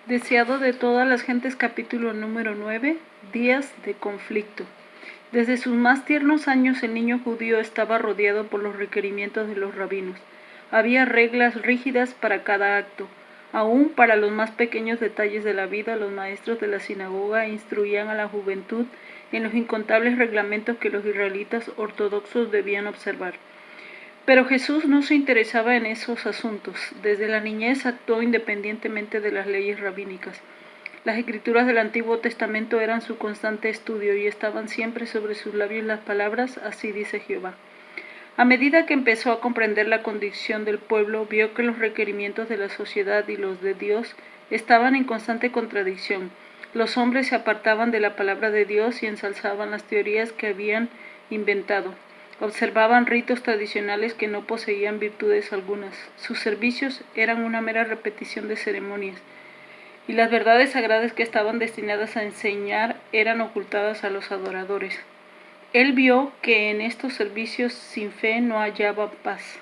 Deseado de todas las gentes, capítulo número 9, días de conflicto. Desde sus más tiernos años el niño judío estaba rodeado por los requerimientos de los rabinos. Había reglas rígidas para cada acto. Aún para los más pequeños detalles de la vida, los maestros de la sinagoga instruían a la juventud en los incontables reglamentos que los israelitas ortodoxos debían observar. Pero Jesús no se interesaba en esos asuntos. Desde la niñez actuó independientemente de las leyes rabínicas. Las escrituras del Antiguo Testamento eran su constante estudio y estaban siempre sobre sus labios las palabras, así dice Jehová. A medida que empezó a comprender la condición del pueblo, vio que los requerimientos de la sociedad y los de Dios estaban en constante contradicción. Los hombres se apartaban de la palabra de Dios y ensalzaban las teorías que habían inventado. Observaban ritos tradicionales que no poseían virtudes algunas. Sus servicios eran una mera repetición de ceremonias, y las verdades sagradas que estaban destinadas a enseñar eran ocultadas a los adoradores. Él vio que en estos servicios sin fe no hallaba paz.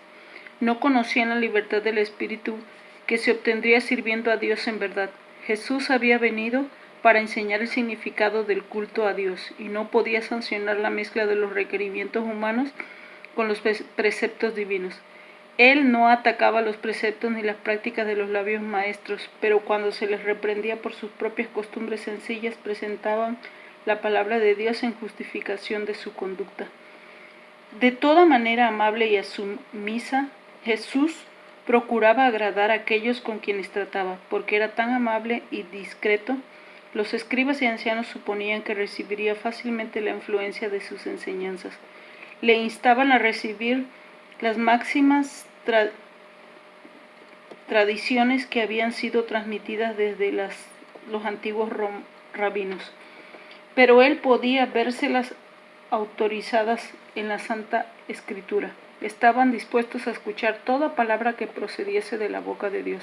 No conocían la libertad del espíritu que se obtendría sirviendo a Dios en verdad. Jesús había venido para enseñar el significado del culto a Dios y no podía sancionar la mezcla de los requerimientos humanos con los preceptos divinos. Él no atacaba los preceptos ni las prácticas de los labios maestros, pero cuando se les reprendía por sus propias costumbres sencillas, presentaban la palabra de Dios en justificación de su conducta. De toda manera amable y sumisa, Jesús procuraba agradar a aquellos con quienes trataba, porque era tan amable y discreto. Los escribas y ancianos suponían que recibiría fácilmente la influencia de sus enseñanzas. Le instaban a recibir las máximas tradiciones que habían sido transmitidas desde los antiguos rabinos, pero él podía vérselas autorizadas en la Santa Escritura. Estaban dispuestos a escuchar toda palabra que procediese de la boca de Dios,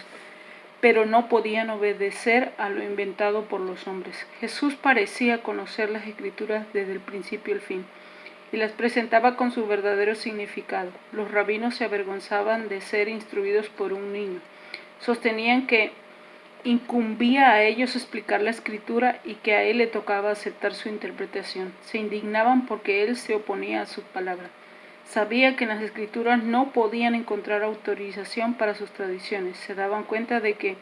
pero no podían obedecer a lo inventado por los hombres. Jesús parecía conocer las Escrituras desde el principio al fin, y las presentaba con su verdadero significado. Los rabinos se avergonzaban de ser instruidos por un niño. Sostenían que incumbía a ellos explicar la escritura y que a él le tocaba aceptar su interpretación. Se indignaban porque él se oponía a sus palabras. Sabía que en las escrituras no podían encontrar autorización para sus tradiciones. Se daban cuenta de que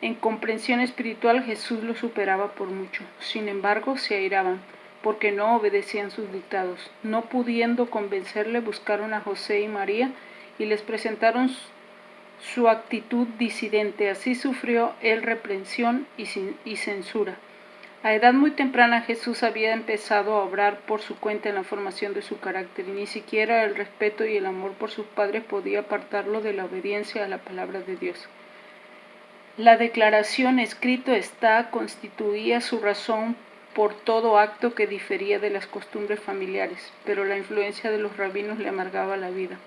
en comprensión espiritual Jesús los superaba por mucho. Sin embargo, se airaban porque no obedecían sus dictados. No pudiendo convencerle, buscaron a José y María y les presentaron su actitud disidente. Así sufrió él reprensión y censura. A edad muy temprana Jesús había empezado a obrar por su cuenta en la formación de su carácter, y ni siquiera el respeto y el amor por sus padres podía apartarlo de la obediencia a la palabra de Dios. La declaración escrito está constituía su razón por todo acto que difería de las costumbres familiares, pero la influencia de los rabinos le amargaba la vida.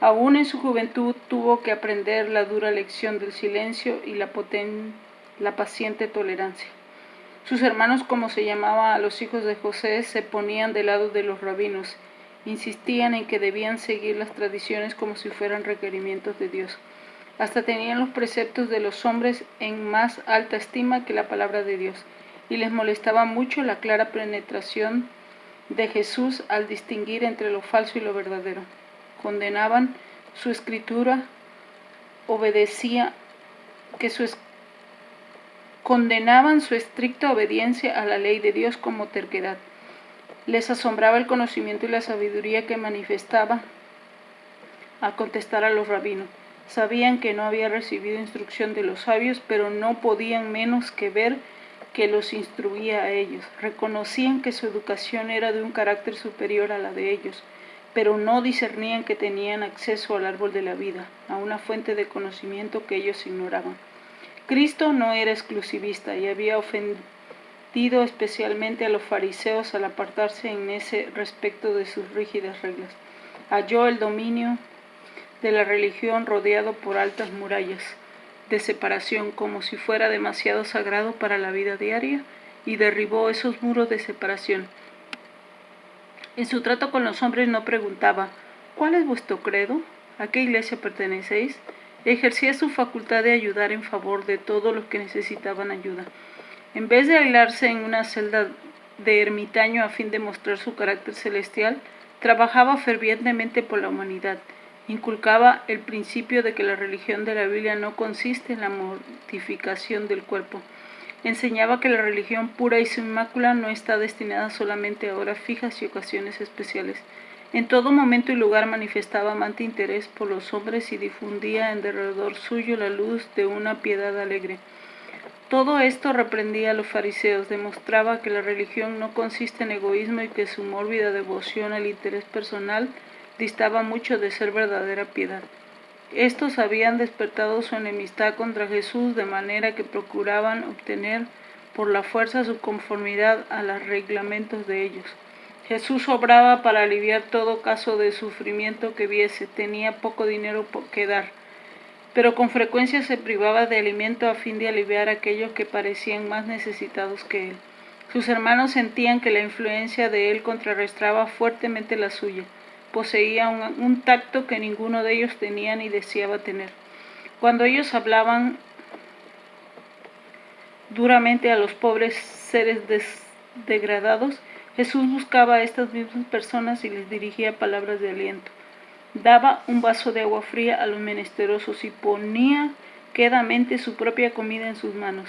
Aún en su juventud tuvo que aprender la dura lección del silencio y la paciente tolerancia. Sus hermanos, como se llamaba a los hijos de José, se ponían del lado de los rabinos, insistían en que debían seguir las tradiciones como si fueran requerimientos de Dios. Hasta tenían los preceptos de los hombres en más alta estima que la palabra de Dios, y les molestaba mucho la clara penetración de Jesús al distinguir entre lo falso y lo verdadero. Condenaban su escritura, condenaban su estricta obediencia a la ley de Dios como terquedad. Les asombraba el conocimiento y la sabiduría que manifestaba al contestar a los rabinos. Sabían que no había recibido instrucción de los sabios, pero no podían menos que ver que los instruía a ellos. Reconocían que su educación era de un carácter superior a la de ellos, pero no discernían que tenían acceso al árbol de la vida, a una fuente de conocimiento que ellos ignoraban. Cristo no era exclusivista y había ofendido especialmente a los fariseos al apartarse en ese respecto de sus rígidas reglas. Halló el dominio de la religión rodeado por altas murallas de separación, como si fuera demasiado sagrado para la vida diaria, y derribó esos muros de separación. En su trato con los hombres no preguntaba: ¿cuál es vuestro credo? ¿A qué iglesia pertenecéis? Ejercía su facultad de ayudar en favor de todos los que necesitaban ayuda. En vez de aislarse en una celda de ermitaño a fin de mostrar su carácter celestial, trabajaba fervientemente por la humanidad. Inculcaba el principio de que la religión de la Biblia no consiste en la mortificación del cuerpo. Enseñaba que la religión pura y sin mácula no está destinada solamente a horas fijas y ocasiones especiales. En todo momento y lugar manifestaba amante interés por los hombres y difundía en derredor suyo la luz de una piedad alegre. Todo esto reprendía a los fariseos, demostraba que la religión no consiste en egoísmo y que su mórbida devoción al interés personal distaba mucho de ser verdadera piedad. Estos habían despertado su enemistad contra Jesús de manera que procuraban obtener por la fuerza su conformidad a los reglamentos de ellos. Jesús obraba para aliviar todo caso de sufrimiento que viese, tenía poco dinero que dar, pero con frecuencia se privaba de alimento a fin de aliviar a aquellos que parecían más necesitados que él. Sus hermanos sentían que la influencia de él contrarrestaba fuertemente la suya. Poseía un tacto que ninguno de ellos tenía ni deseaba tener. Cuando ellos hablaban duramente a los pobres seres degradados, Jesús buscaba a estas mismas personas y les dirigía palabras de aliento. Daba un vaso de agua fría a los menesterosos y ponía quedamente su propia comida en sus manos.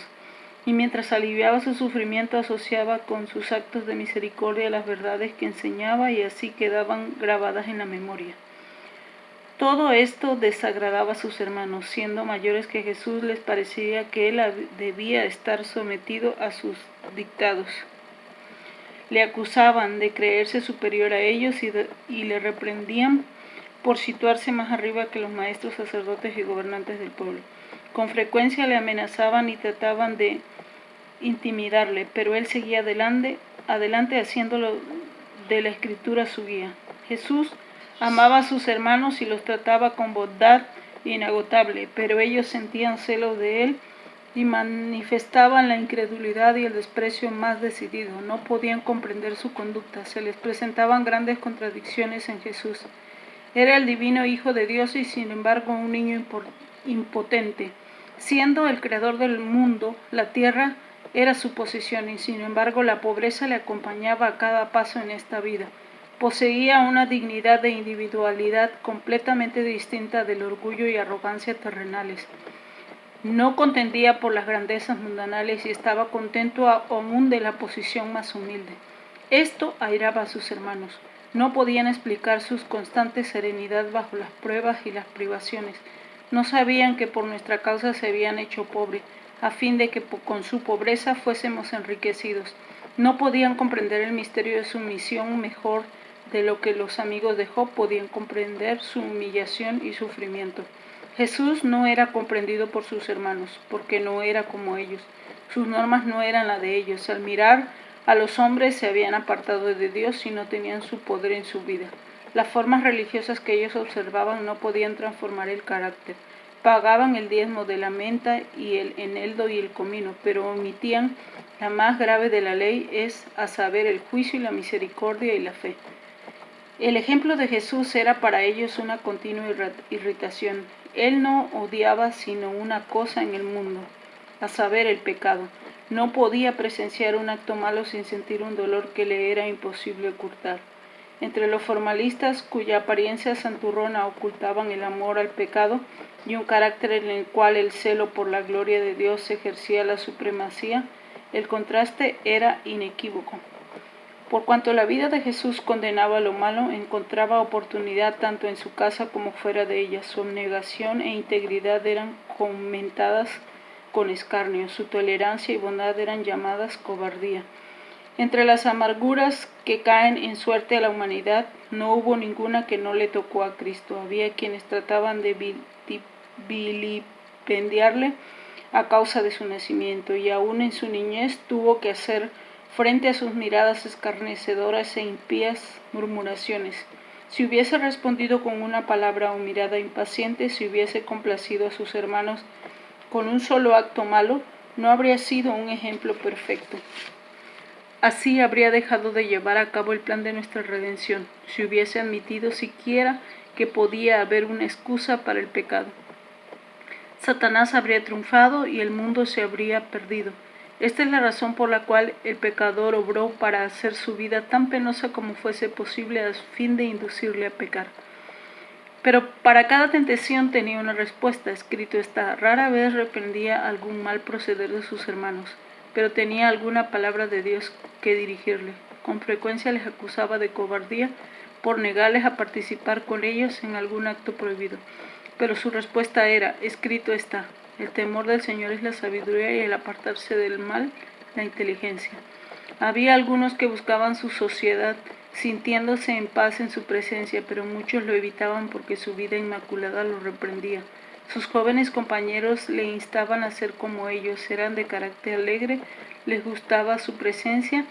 Y mientras aliviaba su sufrimiento, asociaba con sus actos de misericordia las verdades que enseñaba y así quedaban grabadas en la memoria. Todo esto desagradaba a sus hermanos. Siendo mayores que Jesús, les parecía que él debía estar sometido a sus dictados. Le acusaban de creerse superior a ellos y le reprendían por situarse más arriba que los maestros, sacerdotes y gobernantes del pueblo. Con frecuencia le amenazaban y trataban de intimidarle, pero él seguía adelante haciéndolo de la Escritura su guía. Jesús amaba a sus hermanos y los trataba con bondad inagotable, pero ellos sentían celos de él y manifestaban la incredulidad y el desprecio más decidido. No podían comprender su conducta, se les presentaban grandes contradicciones en Jesús. Era el divino Hijo de Dios y sin embargo un niño impotente. Siendo el creador del mundo, la tierra era su posesión y sin embargo la pobreza le acompañaba a cada paso en esta vida. Poseía una dignidad de individualidad completamente distinta del orgullo y arrogancia terrenales. No contendía por las grandezas mundanales y estaba contento aún de la posición más humilde. Esto airaba a sus hermanos. No podían explicar su constante serenidad bajo las pruebas y las privaciones. No sabían que por nuestra causa se habían hecho pobres, a fin de que con su pobreza fuésemos enriquecidos. No podían comprender el misterio de su misión mejor de lo que los amigos de Job podían comprender su humillación y sufrimiento. Jesús no era comprendido por sus hermanos, porque no era como ellos. Sus normas no eran las de ellos. Al mirar a los hombres se habían apartado de Dios y no tenían su poder en su vida. Las formas religiosas que ellos observaban no podían transformar el carácter. Pagaban el diezmo de la menta y el eneldo y el comino, pero omitían la más grave de la ley, es a saber el juicio y la misericordia y la fe. El ejemplo de Jesús era para ellos una continua irritación. Él no odiaba sino una cosa en el mundo, a saber el pecado. No podía presenciar un acto malo sin sentir un dolor que le era imposible ocultar. Entre los formalistas, cuya apariencia santurrona ocultaban el amor al pecado y un carácter en el cual el celo por la gloria de Dios ejercía la supremacía, el contraste era inequívoco. Por cuanto la vida de Jesús condenaba lo malo, encontraba oportunidad tanto en su casa como fuera de ella. Su abnegación e integridad eran comentadas con escarnio, su tolerancia y bondad eran llamadas cobardía. Entre las amarguras que caen en suerte a la humanidad, no hubo ninguna que no le tocó a Cristo. Había quienes trataban de vilipendiarle a causa de su nacimiento, y aún en su niñez tuvo que hacer frente a sus miradas escarnecedoras e impías murmuraciones. Si hubiese respondido con una palabra o mirada impaciente, si hubiese complacido a sus hermanos con un solo acto malo, no habría sido un ejemplo perfecto. Así habría dejado de llevar a cabo el plan de nuestra redención, si hubiese admitido siquiera que podía haber una excusa para el pecado. Satanás habría triunfado y el mundo se habría perdido. Esta es la razón por la cual el pecador obró para hacer su vida tan penosa como fuese posible a fin de inducirle a pecar. Pero para cada tentación tenía una respuesta. Escrito está: rara vez reprendía algún mal proceder de sus hermanos, pero tenía alguna palabra de Dios que dirigirle. Con frecuencia les acusaba de cobardía por negarles a participar con ellos en algún acto prohibido. Pero su respuesta era: escrito está. El temor del Señor es la sabiduría y el apartarse del mal, la inteligencia. Había algunos que buscaban su sociedad, sintiéndose en paz en su presencia, pero muchos lo evitaban porque su vida inmaculada lo reprendía. Sus jóvenes compañeros le instaban a ser como ellos, eran de carácter alegre, les gustaba su presencia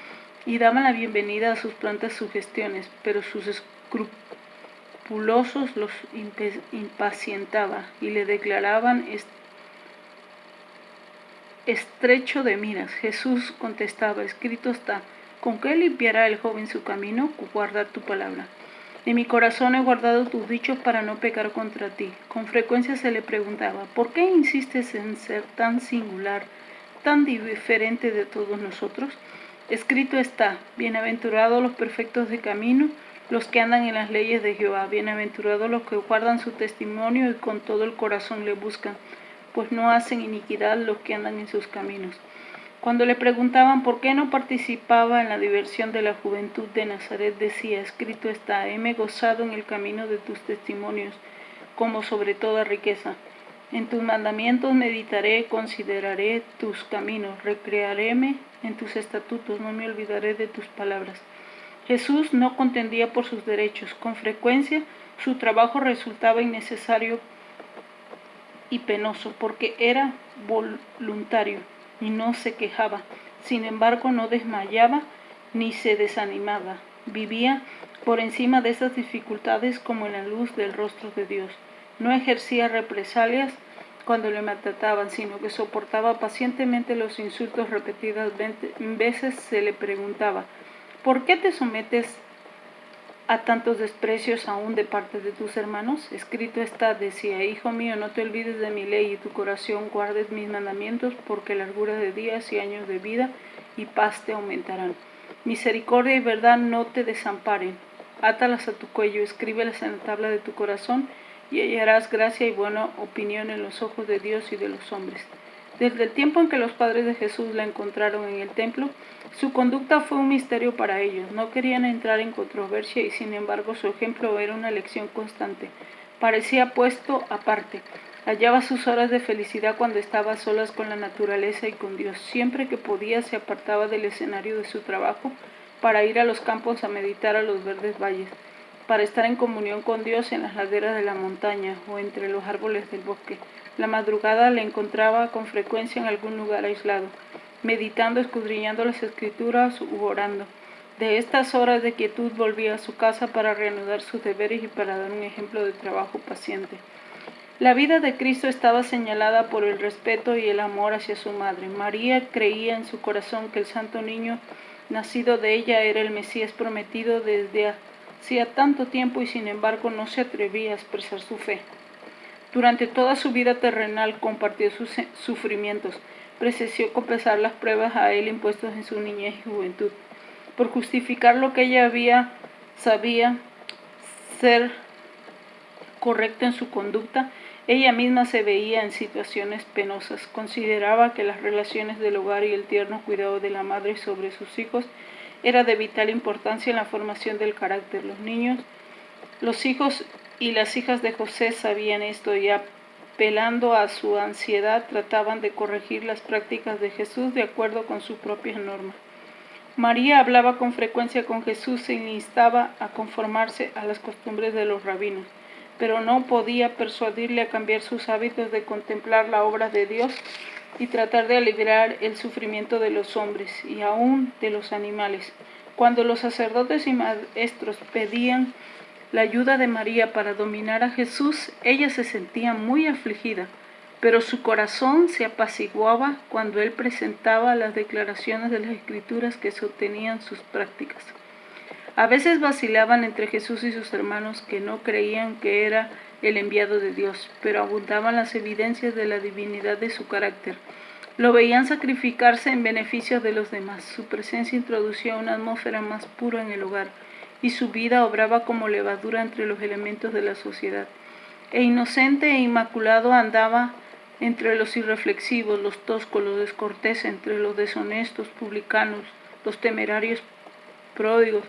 y daban la bienvenida a sus prontas sugestiones, pero sus escrupulosos los impacientaba y le declaraban estrecho de miras. Jesús contestaba: escrito está. ¿Con qué limpiará el joven su camino? Guardar tu palabra. En mi corazón he guardado tus dichos para no pecar contra ti. Con frecuencia se le preguntaba: ¿por qué insistes en ser tan singular, tan diferente de todos nosotros? Escrito está: bienaventurados los perfectos de camino, los que andan en las leyes de Jehová. Bienaventurados los que guardan su testimonio y con todo el corazón le buscan, pues no hacen iniquidad los que andan en sus caminos. Cuando le preguntaban por qué no participaba en la diversión de la juventud de Nazaret, decía: escrito está: heme gozado en el camino de tus testimonios, como sobre toda riqueza. En tus mandamientos meditaré, consideraré tus caminos, recrearéme en tus estatutos, no me olvidaré de tus palabras. Jesús no contendía por sus derechos. Con frecuencia su trabajo resultaba innecesario y penoso, porque era voluntario y no se quejaba. Sin embargo, no desmayaba ni se desanimaba. Vivía por encima de esas dificultades como en la luz del rostro de Dios. No ejercía represalias cuando le maltrataban, sino que soportaba pacientemente los insultos repetidas veces. Se le preguntaba: ¿por qué te sometes a tantos desprecios aún de parte de tus hermanos? Escrito está, decía: hijo mío, no te olvides de mi ley y tu corazón guardes mis mandamientos, porque largura de días y años de vida y paz te aumentarán. Misericordia y verdad no te desamparen. Átalas a tu cuello, escríbelas en la tabla de tu corazón, y hallarás gracia y buena opinión en los ojos de Dios y de los hombres. Desde el tiempo en que los padres de Jesús la encontraron en el templo, su conducta fue un misterio para ellos. No querían entrar en controversia y sin embargo su ejemplo era una lección constante. Parecía puesto aparte. Hallaba sus horas de felicidad cuando estaba a solas con la naturaleza y con Dios. Siempre que podía se apartaba del escenario de su trabajo para ir a los campos a meditar a los verdes valles, para estar en comunión con Dios en las laderas de la montaña o entre los árboles del bosque. La madrugada le encontraba con frecuencia en algún lugar aislado, meditando, escudriñando las escrituras u orando. De estas horas de quietud volvía a su casa para reanudar sus deberes y para dar un ejemplo de trabajo paciente. La vida de Cristo estaba señalada por el respeto y el amor hacia su madre. María creía en su corazón que el santo niño nacido de ella era el Mesías prometido desde hacía tanto tiempo, y sin embargo no se atrevía a expresar su fe. Durante toda su vida terrenal compartió sus sufrimientos, presenció confesar las pruebas a él impuestos en su niñez y juventud. Por justificar lo que ella sabía ser correcto en su conducta, ella misma se veía en situaciones penosas. Consideraba que las relaciones del hogar y el tierno cuidado de la madre sobre sus hijos era de vital importancia en la formación del carácter. Los hijos y las hijas de José sabían esto y, apelando a su ansiedad, trataban de corregir las prácticas de Jesús de acuerdo con sus propias normas. María hablaba con frecuencia con Jesús y le instaba a conformarse a las costumbres de los rabinos, pero no podía persuadirle a cambiar sus hábitos de contemplar la obra de Dios y tratar de aliviar el sufrimiento de los hombres y aún de los animales. Cuando los sacerdotes y maestros pedían la ayuda de María para dominar a Jesús, ella se sentía muy afligida, pero su corazón se apaciguaba cuando él presentaba las declaraciones de las Escrituras que sostenían sus prácticas. A veces vacilaban entre Jesús y sus hermanos, que no creían que era el enviado de Dios, pero abundaban las evidencias de la divinidad de su carácter. Lo veían sacrificarse en beneficio de los demás. Su presencia introducía una atmósfera más pura en el hogar, y su vida obraba como levadura entre los elementos de la sociedad. Inocente e inmaculado andaba entre los irreflexivos, los toscos, los descorteses, entre los deshonestos publicanos, los temerarios pródigos,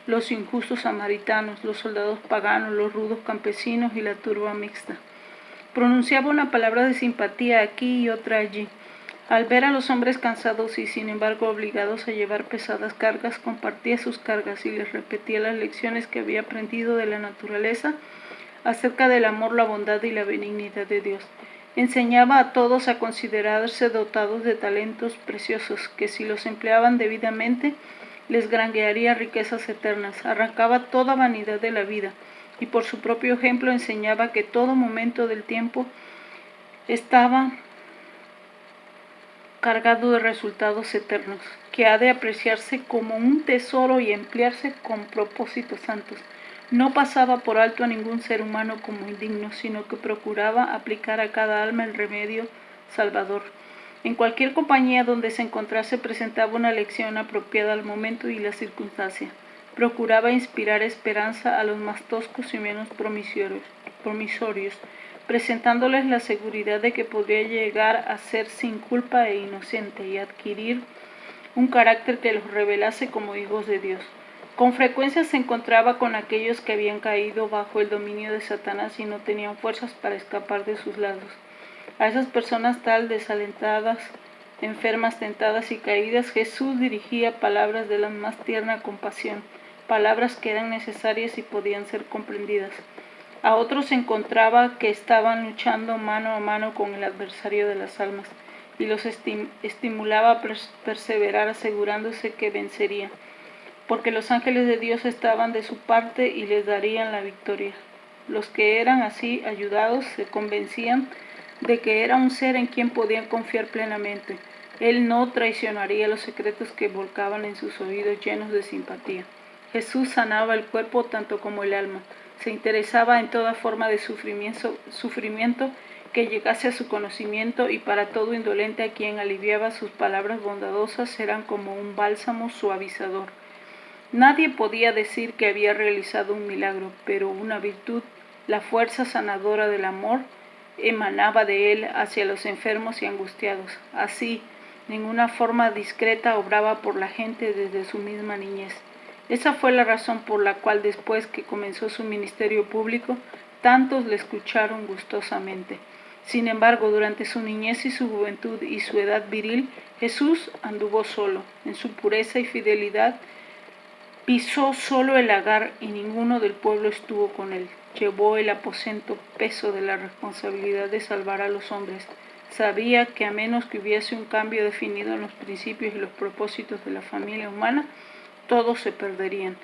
los injustos samaritanos, los soldados paganos, los rudos campesinos y la turba mixta. Pronunciaba una palabra de simpatía aquí y otra allí. Al ver a los hombres cansados y sin embargo obligados a llevar pesadas cargas, compartía sus cargas y les repetía las lecciones que había aprendido de la naturaleza acerca del amor, la bondad y la benignidad de Dios. Enseñaba a todos a considerarse dotados de talentos preciosos, que si los empleaban debidamente, les granjearía riquezas eternas. Arrancaba toda vanidad de la vida, y por su propio ejemplo enseñaba que todo momento del tiempo estaba cargado de resultados eternos, que ha de apreciarse como un tesoro y emplearse con propósitos santos. No pasaba por alto a ningún ser humano como indigno, sino que procuraba aplicar a cada alma el remedio salvador. En cualquier compañía donde se encontrase presentaba una lección apropiada al momento y la circunstancia. Procuraba inspirar esperanza a los más toscos y menos promisorios, presentándoles la seguridad de que podría llegar a ser sin culpa e inocente y adquirir un carácter que los revelase como hijos de Dios. Con frecuencia se encontraba con aquellos que habían caído bajo el dominio de Satanás y no tenían fuerzas para escapar de sus lados. A esas personas tal desalentadas, enfermas, tentadas y caídas, Jesús dirigía palabras de la más tierna compasión, palabras que eran necesarias y podían ser comprendidas. A otros se encontraba que estaban luchando mano a mano con el adversario de las almas y los estimulaba a perseverar asegurándose que vencerían, porque los ángeles de Dios estaban de su parte y les darían la victoria. Los que eran así ayudados se convencían de que era un ser en quien podían confiar plenamente. Él no traicionaría los secretos que volcaban en sus oídos llenos de simpatía. Jesús sanaba el cuerpo tanto como el alma. Se interesaba en toda forma de sufrimiento que llegase a su conocimiento, y para todo indolente a quien aliviaba sus palabras bondadosas eran como un bálsamo suavizador. Nadie podía decir que había realizado un milagro, pero una virtud, la fuerza sanadora del amor, emanaba de él hacia los enfermos y angustiados. Así, ninguna forma discreta obraba por la gente desde su misma niñez. Esa fue la razón por la cual después que comenzó su ministerio público, tantos le escucharon gustosamente. Sin embargo, durante su niñez y su juventud y su edad viril, Jesús anduvo solo. En su pureza y fidelidad pisó solo el lagar y ninguno del pueblo estuvo con él. Llevó el aposento peso de la responsabilidad de salvar a los hombres. Sabía que a menos que hubiese un cambio definido en los principios y los propósitos de la familia humana, todos se perderían.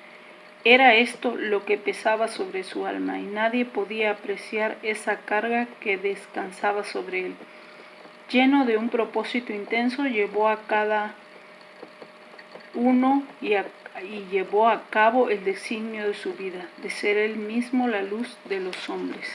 Era esto lo que pesaba sobre su alma, y nadie podía apreciar esa carga que descansaba sobre él. Lleno de un propósito intenso, llevó a cada uno y llevó a cabo el designio de su vida, de ser él mismo la luz de los hombres.